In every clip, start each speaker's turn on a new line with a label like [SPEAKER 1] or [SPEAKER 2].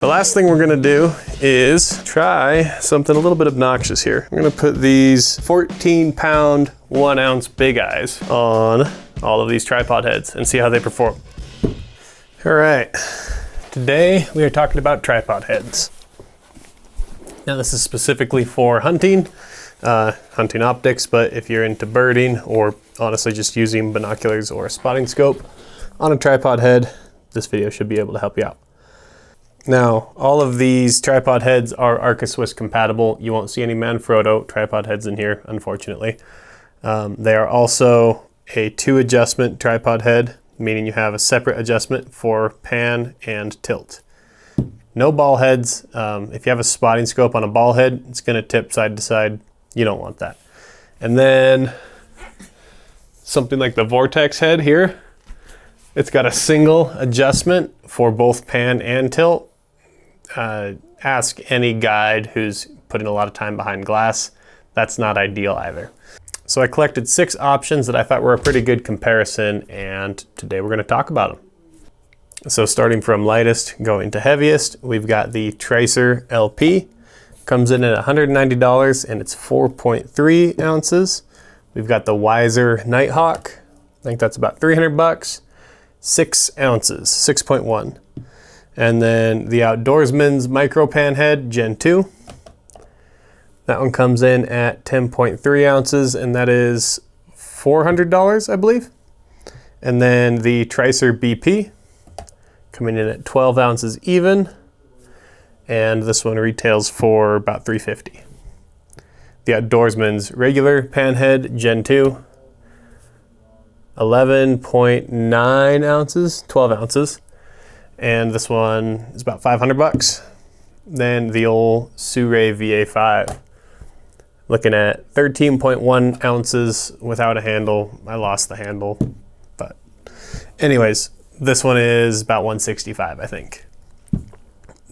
[SPEAKER 1] The last thing we're gonna do is try something a little bit obnoxious here. I'm gonna put these 14-pound, 1 ounce big eyes on all of these tripod heads and see how they perform. All right, today we are talking about tripod heads. Now this is specifically for hunting optics, but if you're into birding or honestly just using binoculars or a spotting scope on a tripod head, this video should be able to help you out. Now, all of these tripod heads are Arca Swiss compatible. You won't see any Manfrotto tripod heads in here, unfortunately. They are also a 2 adjustment tripod head, meaning you have a separate adjustment for pan and tilt. No ball heads. If you have a spotting scope on a ball head, it's gonna tip side to side. You don't want that. And then something like the Vortex head here, it's got a single adjustment for both pan and tilt. Ask any guide who's putting a lot of time behind glass. That's not ideal either. So I collected 6 options that I thought were a pretty good comparison, and today we're going to talk about them. So starting from lightest going to heaviest, we've got the Tricer LP. Comes in at $190 and it's 4.3 ounces. We've got the Wiser Nighthawk. I think that's about 300 bucks. 6 ounces, 6.1. And then the Outdoorsman's Micro Pan Head Gen 2. That one comes in at 10.3 ounces and that is $400, I believe. And then the Tricer BP coming in at 12 ounces even. And this one retails for about $350. The Outdoorsman's regular pan head Gen 2. 11.9 ounces, 12 ounces. And this one is about 500 bucks. Then the old Sirui VA5. Looking at 13.1 ounces without a handle. I lost the handle, but anyways, this one is about 165, I think.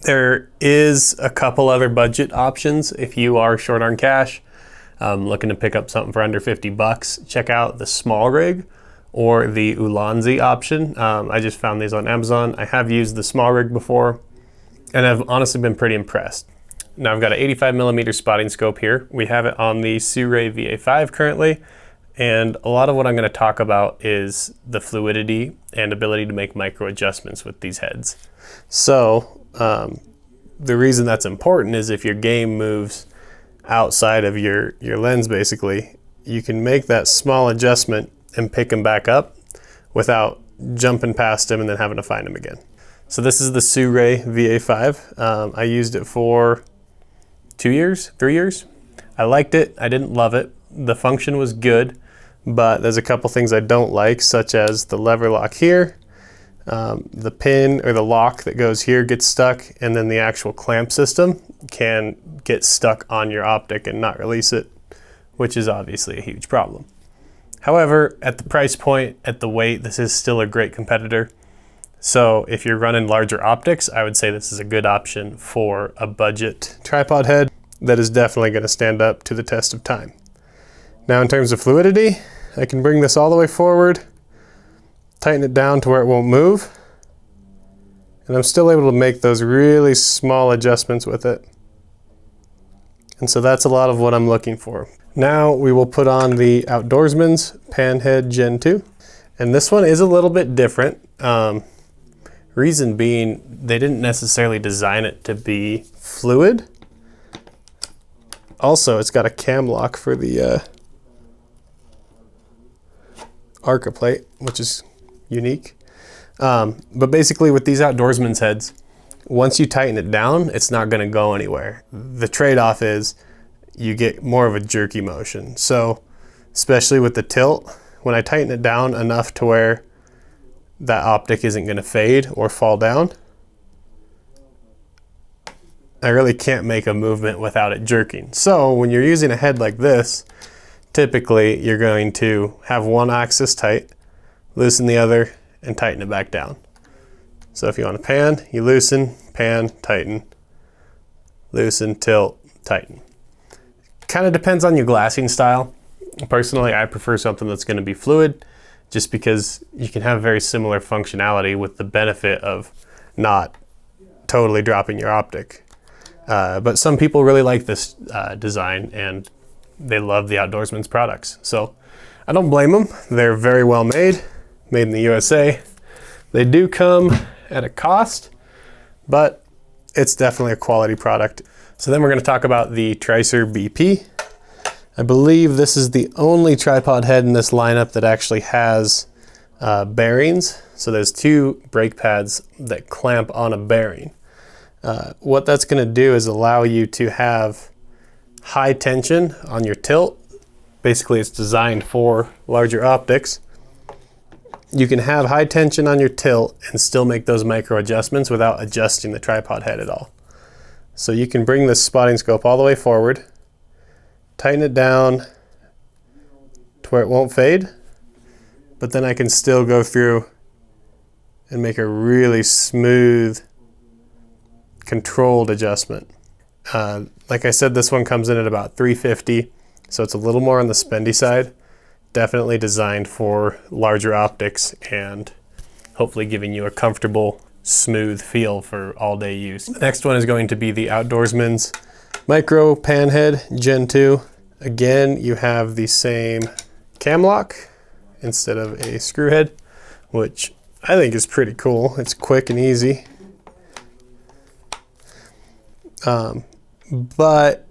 [SPEAKER 1] There is a couple other budget options if you are short on cash, looking to pick up something for under 50 bucks. Check out the small rig or the Ulanzi option. I just found these on Amazon. I have used the small rig before and I've honestly been pretty impressed. Now I've got an 85mm spotting scope here. We have it on the Sirui VA5 currently, and a lot of what I'm going to talk about is the fluidity and ability to make micro adjustments with these heads. So the reason that's important is if your game moves outside of your lens, basically, you can make that small adjustment and pick them back up without jumping past them and then having to find them again. So this is the Sirui VA5. I used it for 3 years. I liked it. I didn't love it. The function was good, but there's a couple things I don't like, such as the lever lock here. The pin or the lock that goes here gets stuck, and then the actual clamp system can get stuck on your optic and not release it, which is obviously a huge problem. However, at the price point, at the weight, this is still a great competitor. So if you're running larger optics, I would say this is a good option for a budget tripod head that is definitely going to stand up to the test of time. Now in terms of fluidity, I can bring this all the way forward, tighten it down to where it won't move, and I'm still able to make those really small adjustments with it. And so that's a lot of what I'm looking for. Now we will put on the Outdoorsman's Pan Head Gen 2, and this one is a little bit different. Reason being, they didn't necessarily design it to be fluid. Also, it's got a cam lock for the Arca plate, which is unique. But basically with these Outdoorsman's heads, once you tighten it down, it's not going to go anywhere. The trade-off is you get more of a jerky motion. So especially with the tilt, when I tighten it down enough to where that optic isn't going to fade or fall down, I really can't make a movement without it jerking. So when you're using a head like this, typically you're going to have one axis tight, loosen the other, and tighten it back down. So if you want to pan, you loosen, pan, tighten, loosen, tilt, tighten. Kind of depends on your glassing style. Personally, I prefer something that's going to be fluid, just because you can have very similar functionality with the benefit of not totally dropping your optic. But some people really like this design, and they love the Outdoorsman's products. So I don't blame them. They're very well made in the USA. They do come at a cost, but it's definitely a quality product. So then we're going to talk about the Tricer BP. I believe this is the only tripod head in this lineup that actually has bearings. So there's 2 brake pads that clamp on a bearing. What that's going to do is allow you to have high tension on your tilt. Basically, it's designed for larger optics. You can have high tension on your tilt and still make those micro adjustments without adjusting the tripod head at all. So you can bring this spotting scope all the way forward, tighten it down to where it won't fade, but then I can still go through and make a really smooth, controlled adjustment. Like I said, this one comes in at about $350, so it's a little more on the spendy side. Definitely designed for larger optics and hopefully giving you a comfortable, smooth feel for all-day use. The next one is going to be the Outdoorsman's Micro Pan Head Gen 2. Again, you have the same cam lock instead of a screw head, which I think is pretty cool. It's quick and easy. But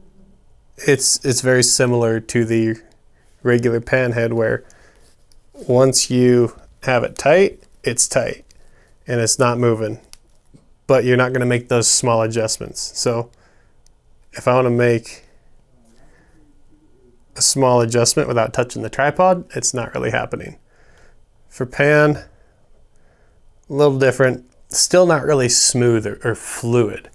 [SPEAKER 1] it's very similar to the regular pan head, where once you have it tight, it's tight and it's not moving, but you're not going to make those small adjustments. So if I want to make a small adjustment without touching the tripod, it's not really happening. For pan, a little different, still not really smooth or fluid.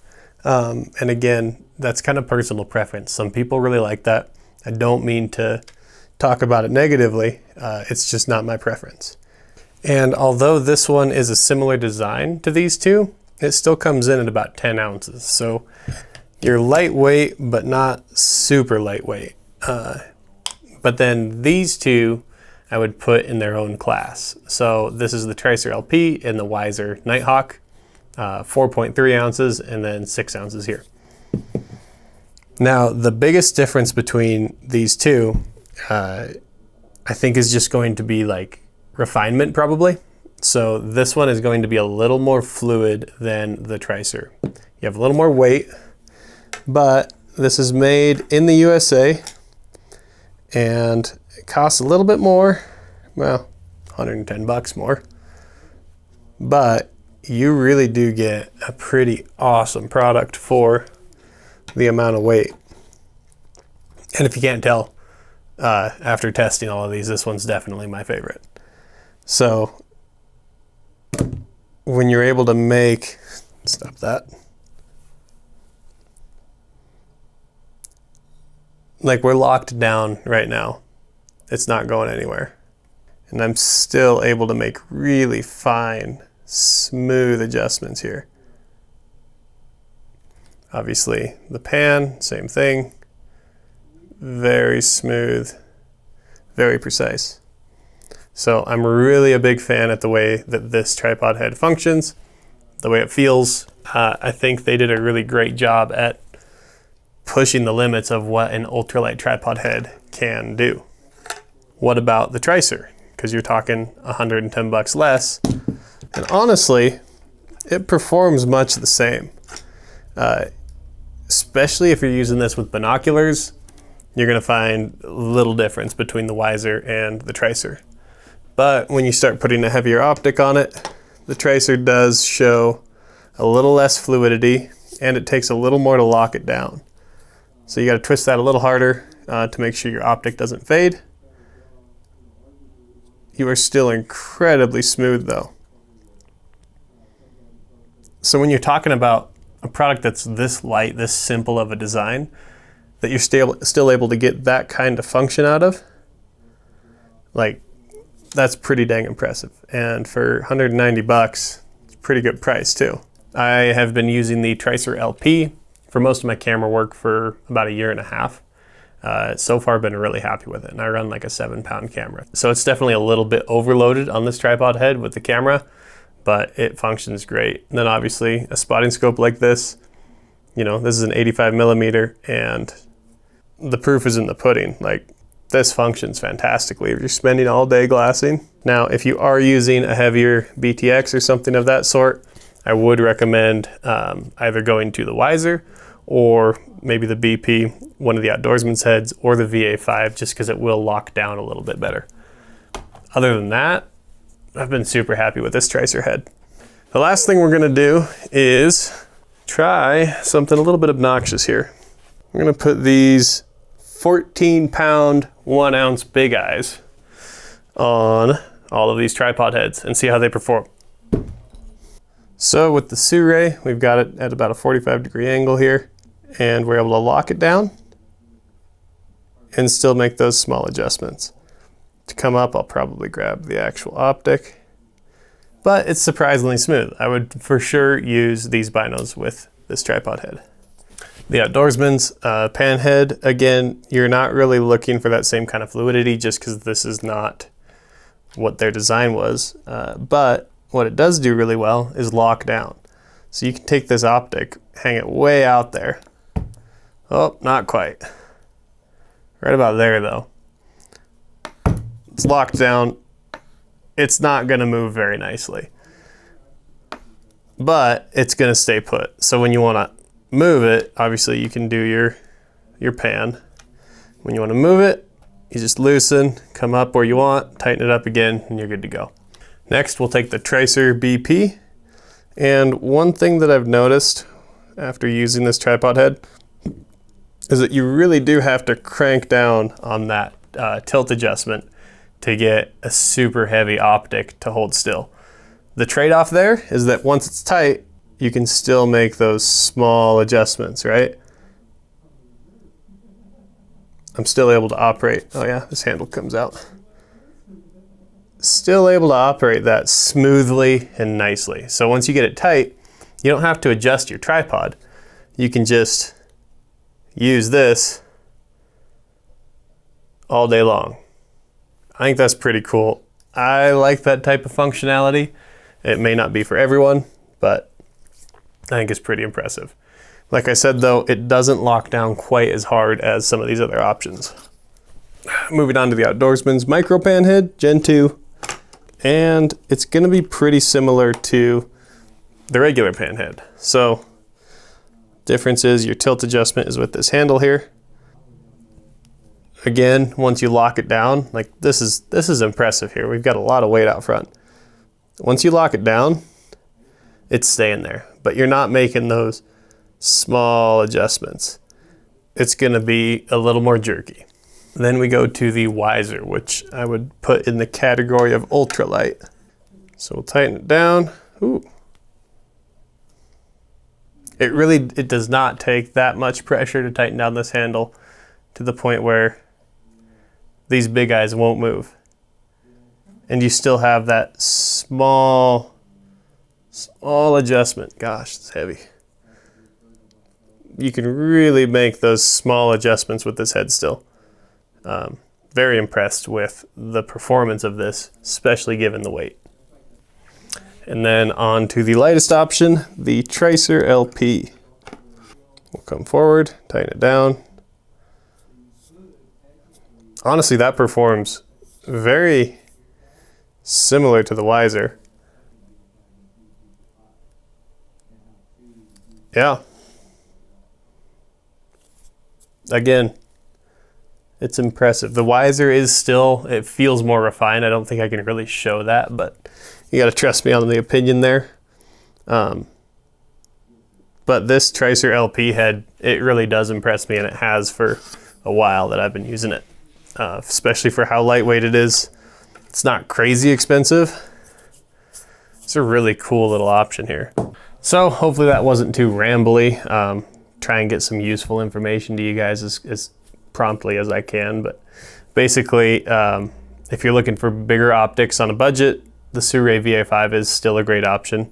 [SPEAKER 1] And again, that's kind of personal preference. Some people really like that. I don't mean to talk about it negatively. It's just not my preference. And although this one is a similar design to these two, it still comes in at about 10 ounces. So you're lightweight, but not super lightweight. But then these two I would put in their own class. So this is the Tricer LP and the Wiser Nighthawk, 4.3 ounces and then 6 ounces here. Now, the biggest difference between these two, I think, is just going to be like refinement probably. So this one is going to be a little more fluid than the Tricer. You have a little more weight, but this is made in the USA and it costs a little bit more, well, 110 bucks more, but you really do get a pretty awesome product for the amount of weight. And if you can't tell, after testing all of these, this one's definitely my favorite. So when you're able to make, stop that. Like, we're locked down right now. It's not going anywhere. And I'm still able to make really fine, smooth adjustments here. Obviously, the pan, same thing. Very smooth, very precise. So I'm really a big fan of the way that this tripod head functions, the way it feels. I think they did a really great job at pushing the limits of what an ultralight tripod head can do. What about the Tricer? Because you're talking 110 bucks less. And honestly, it performs much the same. Especially if you're using this with binoculars, you're gonna find little difference between the Wiser and the Tricer. But when you start putting a heavier optic on it, the Tricer does show a little less fluidity and it takes a little more to lock it down. So you gotta twist that a little harder to make sure your optic doesn't fade. You are still incredibly smooth though. So when you're talking about a product that's this light, this simple of a design, that you're still able to get that kind of function out of, like, that's pretty dang impressive. And for 190 bucks, it's a pretty good price too. I have been using the Tricer LP for most of my camera work for about 1.5 years. So far I've been really happy with it, and I run like a 7-pound camera. So it's definitely a little bit overloaded on this tripod head with the camera, but it functions great. And then obviously a spotting scope like this, you know, this is an 85 millimeter, and the proof is in the pudding. Like, this functions fantastically if you're spending all day glassing. Now, if you are using a heavier BTX or something of that sort, I would recommend either going to the Wiser or maybe the BP, one of the Outdoorsman's heads, or the VA5, just because it will lock down a little bit better. Other than that, I've been super happy with this Tricer head. The last thing we're gonna do is try something a little bit obnoxious here. We're gonna put these 14-pound, 1-ounce big eyes on all of these tripod heads and see how they perform. So with the Sirui, we've got it at about a 45-degree angle here, and we're able to lock it down and still make those small adjustments. To come up, I'll probably grab the actual optic, but it's surprisingly smooth. I would for sure use these binos with this tripod head. The Outdoorsman's pan head, again, you're not really looking for that same kind of fluidity just because this is not what their design was, but what it does do really well is lock down. So you can take this optic, hang it way out there. Oh, not quite. Right about there though. It's locked down. It's not gonna move very nicely, but it's gonna stay put. So when you wanna move it, obviously you can do your pan. When you wanna move it, you just loosen, come up where you want, tighten it up again, and you're good to go. Next, we'll take the Tricer BP. And one thing that I've noticed after using this tripod head is that you really do have to crank down on that tilt adjustment to get a super heavy optic to hold still. The trade-off there is that once it's tight, you can still make those small adjustments, right? I'm still able to operate. Oh yeah, this handle comes out. Still able to operate that smoothly and nicely. So once you get it tight, you don't have to adjust your tripod. You can just use this all day long. I think that's pretty cool. I like that type of functionality. It may not be for everyone, but I think it's pretty impressive. Like I said though, it doesn't lock down quite as hard as some of these other options. Moving on to the Outdoorsman's Micro Pan Head, Gen 2. And it's gonna be pretty similar to the regular pan head. So, difference is your tilt adjustment is with this handle here. Again, once you lock it down, like this is impressive here. We've got a lot of weight out front. Once you lock it down, it's staying there, but you're not making those small adjustments. It's gonna be a little more jerky. Then we go to the Wiser, which I would put in the category of ultralight. So we'll tighten it down. Ooh. It does not take that much pressure to tighten down this handle to the point where these big eyes won't move. And you still have that small adjustment. Gosh, it's heavy. You can really make those small adjustments with this head still. Very impressed with the performance of this, especially given the weight. And then on to the lightest option, the Tricer LP. We'll come forward, tighten it down. Honestly, that performs very similar to the Wiser. Yeah. Again, it's impressive. The Wiser is still, it feels more refined. I don't think I can really show that, but you gotta trust me on the opinion there. But this Tricer LP head, it really does impress me, and it has for a while that I've been using it, especially for how lightweight it is. It's not crazy expensive. It's a really cool little option here. So hopefully that wasn't too rambly. Try and get some useful information to you guys as promptly as I can, but basically if you're looking for bigger optics on a budget, the Sirui VA5 is still a great option.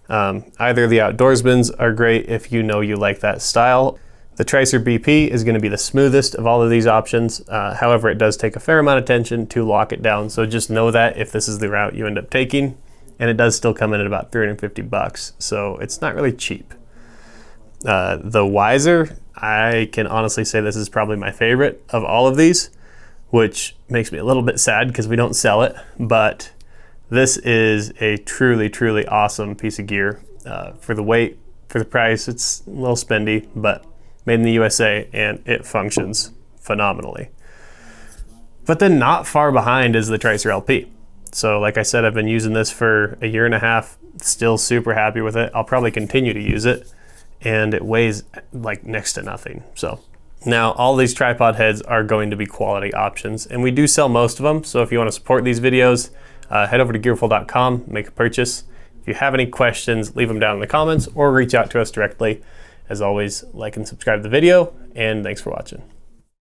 [SPEAKER 1] Either the Outdoorsman's are great if you know you like that style. The Tricer BP is going to be the smoothest of all of these options. However, it does take a fair amount of tension to lock it down, so just know that if this is the route you end up taking, and it does still come in at about 350 bucks, so it's not really cheap. The Wiser, I can honestly say this is probably my favorite of all of these, which makes me a little bit sad because we don't sell it, but this is a truly, truly awesome piece of gear. For the weight, for the price, it's a little spendy, but made in the USA, and it functions phenomenally. But then not far behind is the Tricer LP. So like I said, I've been using this for a year and a half, still super happy with it. I'll probably continue to use it, and it weighs like next to nothing. So now all these tripod heads are going to be quality options, and we do sell most of them. So if you want to support these videos, head over to gearful.com, make a purchase. If you have any questions, leave them down in the comments or reach out to us directly. As always, like and subscribe to the video, and thanks for watching.